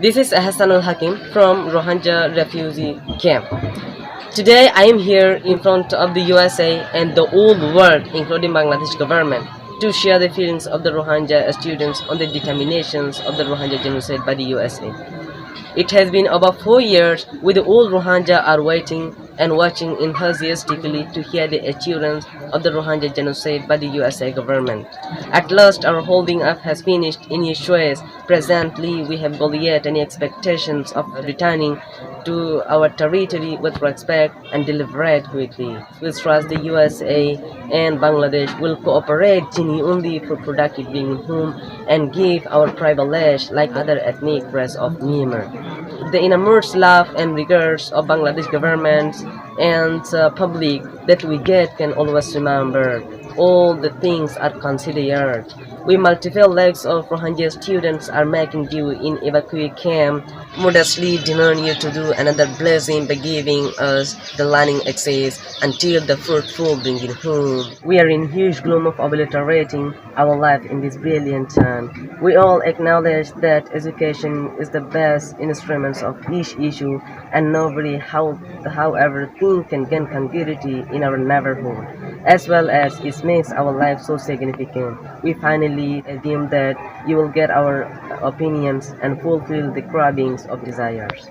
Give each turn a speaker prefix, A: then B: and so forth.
A: This is Hassanul Hakim from Rohingya refugee camp. Today I am here in front of the USA and the whole world, including Bangladesh government, to share the feelings of the Rohingya students on the determinations of the Rohingya genocide by the USA. It has been about 4 years with the old Rohingya are waiting and watching enthusiastically to hear the assurance of the Rohingya genocide by the USA government. At last our holding up has finished in issues. Presently we have Goliath any expectations of returning to our territory with respect and deliberate quickly. We trust the USA and Bangladesh will cooperate genuinely for productive being home and give our privilege like other ethnic race of Myanmar. The enormous love and regards of Bangladesh government and public that we get can always remember. All the things are considered. We multiple legs of Rohingya students are making due in evacuee camp. Modestly demand you to do another blessing by giving us the learning access until the fruitful bringing home. We are in huge gloom of obliterating our life in this brilliant time. We all acknowledge that education is the best instrument of each issue and nobody however thing can gain congruity in our neighborhood, as well as it makes our life so significant. We finally assume that you will get our opinions and fulfill the cravings of desires.